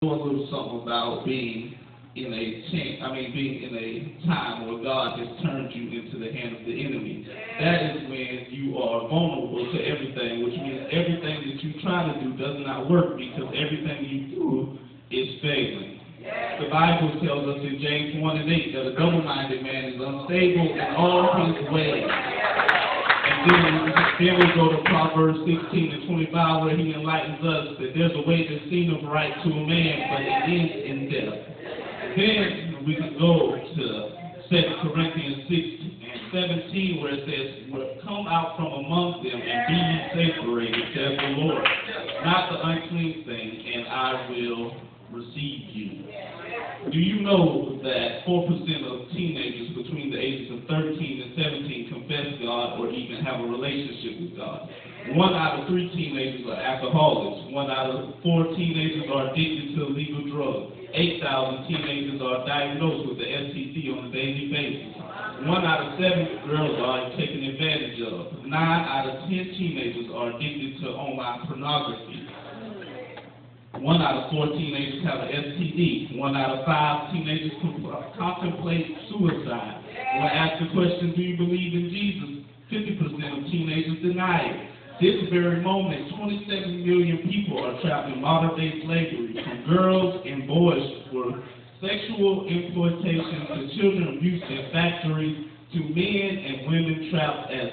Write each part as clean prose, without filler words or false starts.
A little something about being in being in a time where God has turned you into the hand of the enemy. That is when you are vulnerable to everything, which means everything that you try to do does not work because everything you do is failing. The Bible tells us in James 1:8 that a double-minded man is unstable in all his ways. And then we go to Proverbs 16:25, where he enlightens us that there's a way that seemeth right to a man, but it ends in death. Then we can go to 2 Corinthians 6:17, where it says, "Come out from among them and be ye separated, says the Lord, not the unclean thing, and I will receive you." Do you know that 4% of teenagers between the ages of 13 and 17 confess God or even have a relationship with God? 1 out of 3 teenagers are alcoholics. 1 out of 4 teenagers are addicted to illegal drugs. 8,000 teenagers are diagnosed with the STD on a daily basis. 1 out of 7 girls are taken advantage of. 9 out of 10 teenagers are addicted to online pornography. 1 out of 4 teenagers have an STD. 1 out of 5 teenagers contemplate suicide. When asked the question, do you believe in Jesus? 50% of teenagers deny it. This very moment, 27 million people are trapped in modern-day slavery, from girls and boys for sexual exploitation to children abuse in factories, to men and women trapped as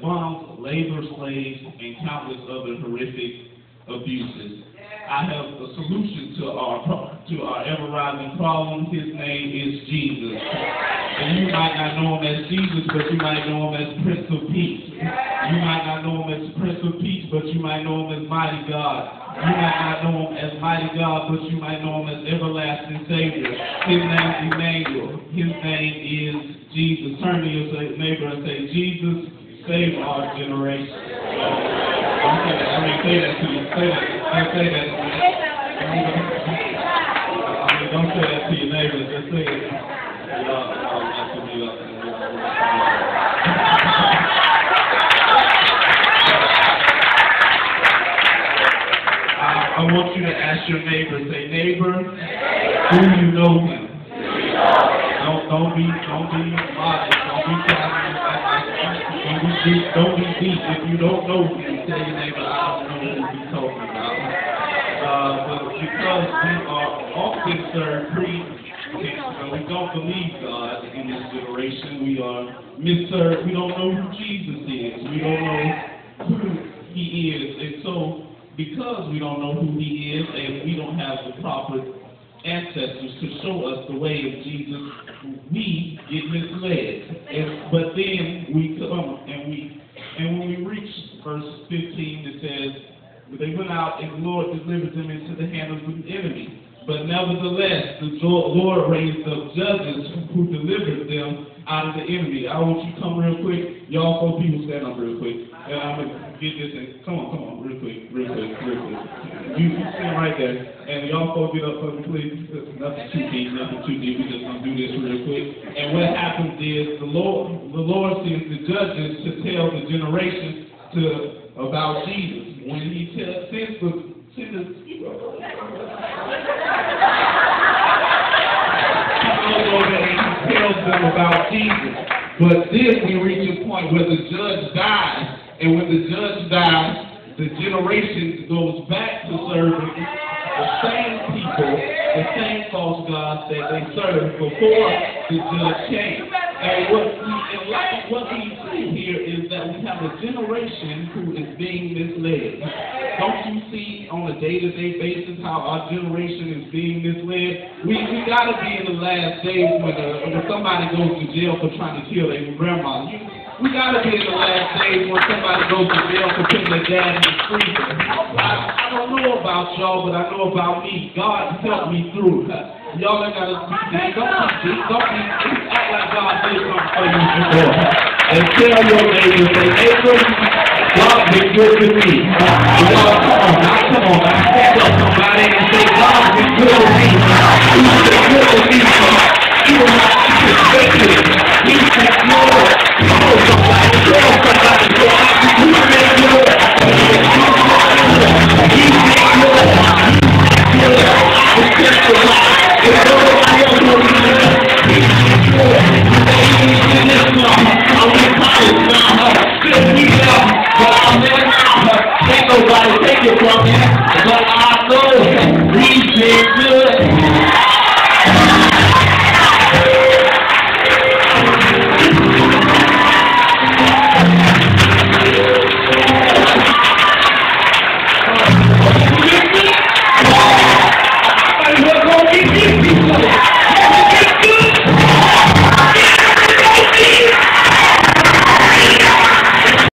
bombs, labor slaves, and countless other horrific abuses. I have a solution to our ever-rising problem. His name is Jesus. And you might not know him as Jesus, but you might know him as Prince of Peace. You might not know him as Prince of Peace, but you might know him as Mighty God. You might not know him as Mighty God, but you might know him as Everlasting Savior. His name is Emmanuel. His name is Jesus. Turn to your neighbor and say, Jesus, save our generation. Don't say that. Say that to you. Say that. Don't say that. Don't say that to your neighbors. Just say it. I want you to ask your neighbor. Say, neighbor, do you know him? Don't be modest. Don't be shy. Don't be deep. If you don't know him, tell your neighbor, I don't know who he's talking about. But because we are often served we don't believe God in this generation. We are misserved. We don't know who Jesus is. We don't know who he is. And so, because we don't know who he is and we don't have the proper ancestors to show us the way of Jesus, we get misled. But then we come and when we reach verse 15, it says, they went out and the Lord delivered them into the hand of the enemy. But nevertheless, the Lord raised up judges who delivered them out of the enemy. I want you to come real quick. Y'all 4 people stand up real quick. And I'm going to get this in. Come on, real quick. You stand right there. And y'all 4 get up for me, please. Nothing too deep. We're just going to do this real quick. And what happens is the Lord sends the judges to tell the generation about Jesus. When he sends he tells them about Jesus. But then we reach a point where the judge dies. And when the judge dies, the generation goes back to serving the same people, the same false gods that they served before the judge came. And what we see here is that we have a generation who is being misled. Don't you see on a day-to-day basis how our generation is being misled? We got to be in the last days when somebody goes to jail for trying to kill their grandma. We got to be in the last days when somebody goes to jail for putting their dad in the freezer. I don't know about y'all, but I know about me. God helped me through. Y'all ain't got to be deep. Don't act like God did something for you before. And tell your neighbor, say, neighbor, God's been good to me. Y'all, come on, stand up somebody and say, God's been good to me.